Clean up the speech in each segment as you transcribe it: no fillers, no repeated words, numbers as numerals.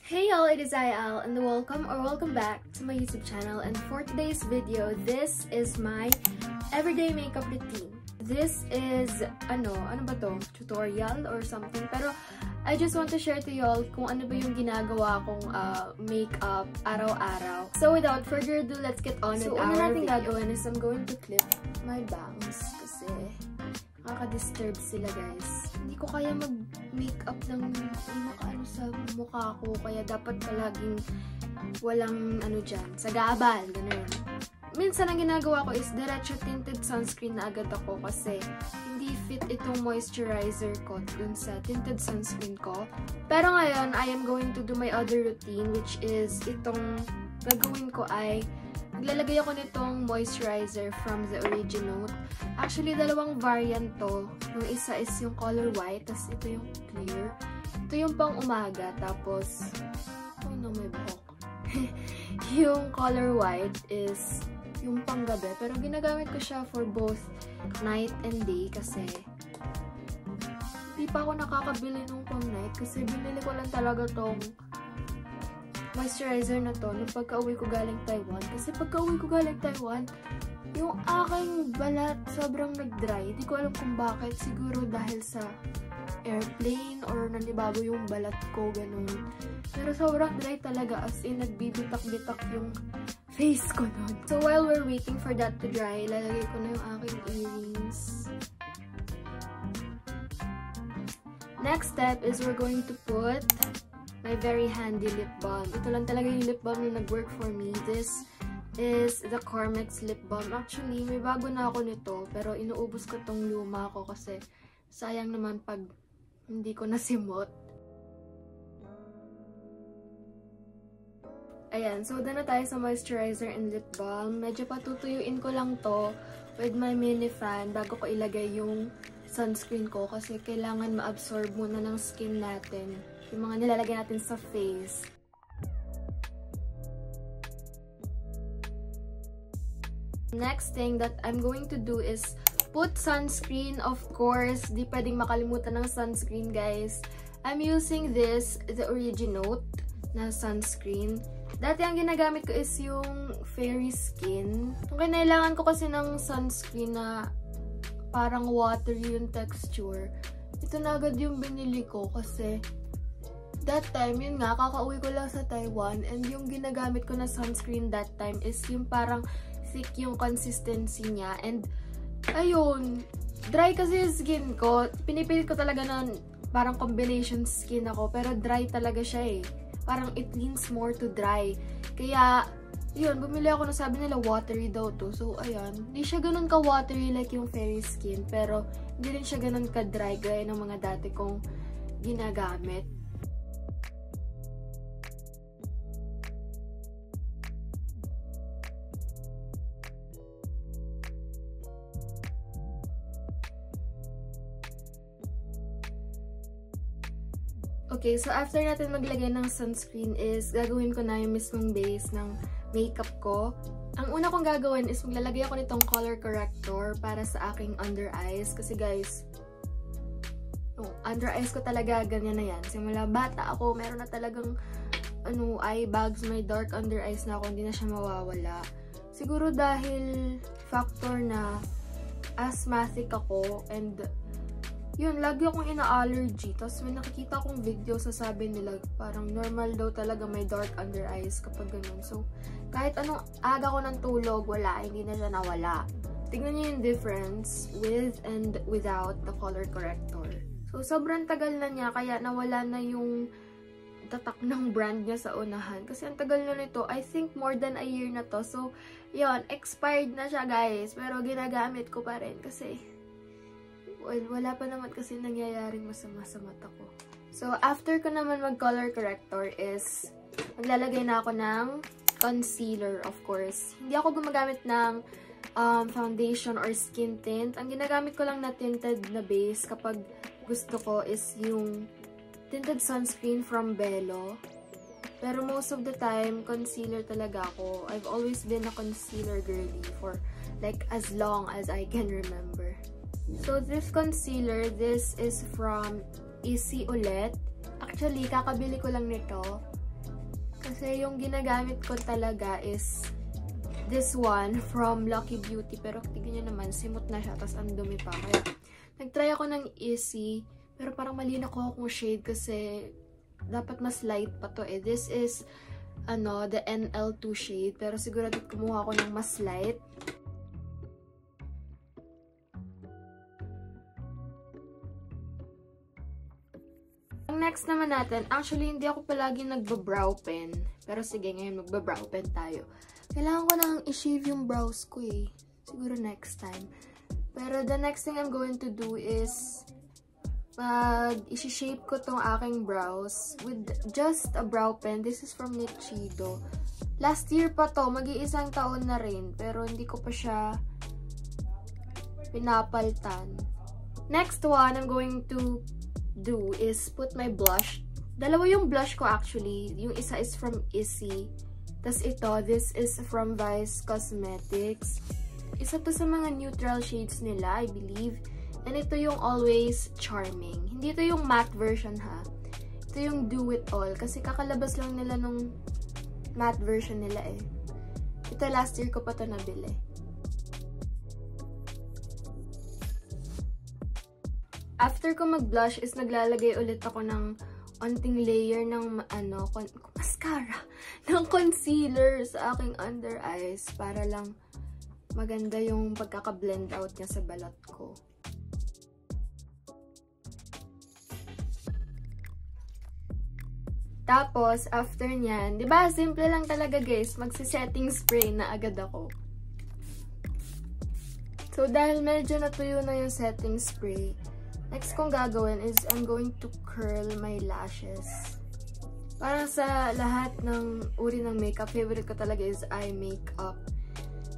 Hey y'all, it is Ayal and welcome back to my YouTube channel, and for today's video, this is my everyday makeup routine. This is, ano ba to? Tutorial or something, pero I just want to share to y'all kung ano ba yung ginagawa kong makeup araw-araw. So without further ado, let's get on with our video. So una natin gagawin is I'm going to clip my bangs kasi nakaka-disturb sila, guys. Hindi ko kaya mag-makeup ng pinaka-ano sa mukha ko, kaya dapat palaging walang ano dyan, sagabal, ganun. Minsan ang ginagawa ko is diretso tinted sunscreen na agad ako kasi hindi fit itong moisturizer ko dun sa tinted sunscreen ko. Pero ngayon, I am going to do my other routine, which is itong gagawin ko ay naglalagay ako nitong moisturizer from the Originote. Actually, dalawang variant to. Yung isa is yung color white, tapos ito yung clear. Ito yung pang umaga, tapos oh no, may buhok. Yung color white is yung panggabi, pero ginagamit ko siya for both night and day kasi hindi pa ako nakakabili nung pang night kasi binili ko lang talaga tong moisturizer na to nung pagka-uwi ko galing Taiwan. Kasi pagka-uwi ko galing Taiwan, yung aking balat sobrang nag-dry. Hindi ko alam kung bakit. Siguro dahil sa airplane or nanibago yung balat ko, ganun. Pero sobrang dry talaga, as in nagbibitak-bitak yung face ko nun. So while we're waiting for that to dry, lalagay ko na yung aking earrings. Next step is we're going to put my very handy lip balm. Ito lang talaga yung lip balm na nag-work for me. This is the Carmex lip balm. Actually, may bago na ako nito, pero inuubos ko tong luma ko kasi sayang naman pag hindi ko nasimot. Ayan, so doon na tayo sa moisturizer and lip balm. Medyo patutuyuin ko lang to with my mini fan bago ko ilagay yung sunscreen ko kasi kailangan ma-absorb muna ng skin natin yung mga nilalagay natin sa face. Next thing that I'm going to do is put sunscreen. Of course, di pwedeng makalimutan ng sunscreen, guys. I'm using this, the Originote na sunscreen. Dati ang ginagamit ko is yung Fairy Skin. Kung kailangan ko kasi ng sunscreen na parang watery yung texture, ito na agad yung binili ko kasi that time, yun nga, kakauwi ko lang sa Taiwan, and yung ginagamit ko na sunscreen that time is yung parang thick yung consistency niya, and ayun, dry kasi yung skin ko. Pinipilit ko talaga na parang combination skin ako, pero dry talaga siya eh. Parang it leans more to dry. Kaya, yun, bumili ako na, sabi nila watery daw to. So, ayan, hindi siya ganun ka-watery like yung Fairy Skin, pero hindi rin siya ganun ka-dry gaya ng mga dati kong ginagamit. Okay, so after natin maglagay ng sunscreen is gagawin ko na yung mismong base ng makeup ko. Ang una kong gagawin is maglalagay ako nitong color corrector para sa aking under eyes. Kasi guys, under eyes ko talaga ganyan na yan. Simula bata ako, meron na talagang eye bags, may dark under eyes na ako, hindi na siya mawawala. Siguro dahil factor na asthmatic ako, and yun, lagi akong ina-allergy. Tapos may nakikita akong video, sasabi nila parang normal daw talaga may dark under eyes kapag ganun. So, kahit anong aga ko ng tulog, wala, hindi na siya nawala. Tingnan niyo yung difference with and without the color corrector. So, sobrang tagal na niya, kaya nawala na yung tatak ng brand niya sa unahan. Kasi ang tagal na nito, I think more than a year na to. So, yun, expired na siya, guys. Pero ginagamit ko pa rin kasi well, wala pa naman kasi nangyayaring masama sa mata ko. So, after ko naman mag-color corrector is maglalagay na ako ng concealer, of course. Hindi ako gumagamit ng foundation or skin tint. Ang ginagamit ko lang na tinted na base kapag gusto ko is yung tinted sunscreen from Bello. Pero most of the time, concealer talaga ako. I've always been a concealer girly for like as long as I can remember. So, this concealer, this is from Easy ulit. Actually, kakabili ko lang nito. Kasi yung ginagamit ko talaga is this one from Lucky Beauty. Pero tignan nyo naman, simot na siya. Tapos ang dumi pa. Kaya nag-try ako ng Easy. Pero parang mali na ko akong shade kasi dapat mas light pa to eh. This is, the NL2 shade. Pero siguro kumuha ko ng mas light. Ang next naman natin, actually hindi ako palagi nagba-brow pen. Pero sige, ngayon magba-brow pen tayo. Kailangan ko nang i-shave yung brows ko eh. Siguro next time. Pero the next thing I'm going to do is i-shape ko tong aking brows with just a brow pen. This is from Nichido. Last year pa to, mag-iisang taon na rin. Pero hindi ko pa siya pinapaltan. Next one I'm going to do is put my blush. Dalawa yung blush ko actually. Yung isa is from Issey. Tas ito, this is from Vice Cosmetics. Isa to sa mga neutral shades nila, I believe. And ito yung Always Charming. Hindi ito yung matte version ha. Ito yung Do It All. Kasi kakalabas lang nila nung matte version nila eh. Ito last year ko pa ito nabili. After ko mag-blush is naglalagay ulit ako ng onting layer ng mascara. Ng concealer sa aking under eyes. Para lang maganda yung pagkaka-blend out niya sa balat ko. Tapos, after nyan, diba, simple lang talaga guys, magsi-setting spray na agad ako. So, dahil medyo natuyo na yung setting spray, next kong gagawin is I'm going to curl my lashes. Parang sa lahat ng uri ng makeup, favorite ko talaga is eye makeup.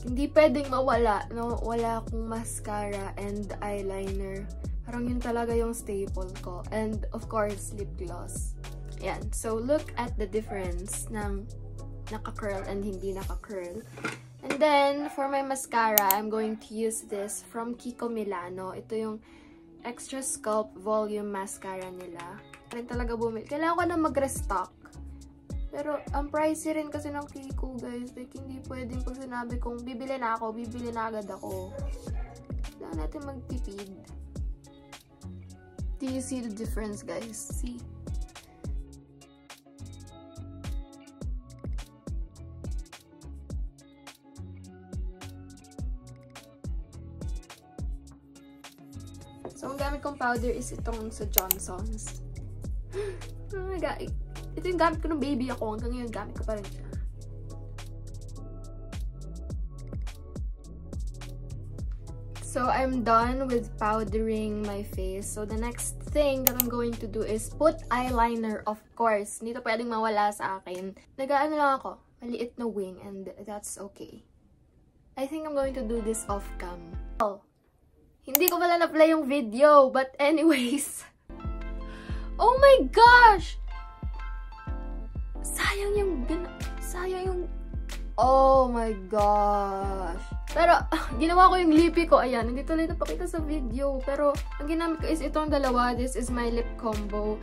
Hindi pwedeng mawala, no? Wala akong mascara and eyeliner. Parang yun talaga yung staple ko. And, of course, lip gloss. Yan. So, look at the difference ng naka-curl and hindi naka-curl. And then, for my mascara, I'm going to use this from Kiko Milano. Ito yung Extra Sculpt Volume Mascara nila. Rin talaga bumili. Kailangan ko na mag-restock. Pero, ang pricey rin kasi ng Kiko, guys. Like, hindi pwedeng pag sinabi kong bibili na ako, bibili na agad ako. Kailangan natin magtipid. Do you see the difference, guys? See? So, ang gamit kong powder is itong sa Johnson's. Oh my God. Ito yung gamit ko ng baby ako. Hanggang ngayon, gamit ko pa rin siya. So, I'm done with powdering my face. So, the next thing that I'm going to do is put eyeliner, of course. Hindi to pwedeng mawala sa akin. Nag-ano lang ako. Maliit na wing and that's okay. I think I'm going to do this off-cam. Oh. Hindi ko pala na-play yung video, but anyways. Oh my gosh! Sayang yung... Oh my gosh! Pero, ginawa ko yung lippy ko. Ayan, hindi tuloy napakita sa video. Pero, ang ginamit ko is itong dalawa. This is my lip combo.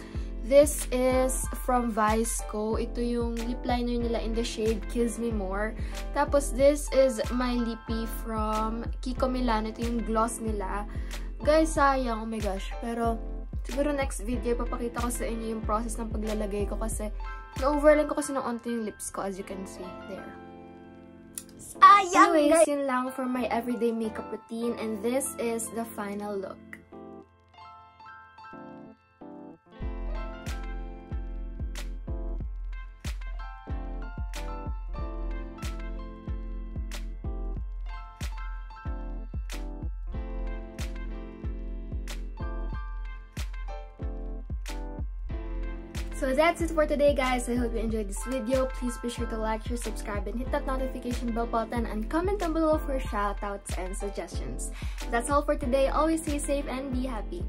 This is from Viceco. Ito yung lip liner nila in the shade Kiss Me More. Tapos, this is my lippy from Kiko Milano. Ito yung gloss nila. Guys, sayang. Oh my gosh. Pero, siguro next video, papakita ko sa inyo yung process ng paglalagay ko kasi na-overline ko kasi ng onto yung lips ko as you can see. There. Anyways, yun lang for my everyday makeup routine and this is the final look. So that's it for today, guys. I hope you enjoyed this video. Please be sure to like, share, subscribe, and hit that notification bell button and comment down below for shoutouts and suggestions. That's all for today. Always stay safe and be happy.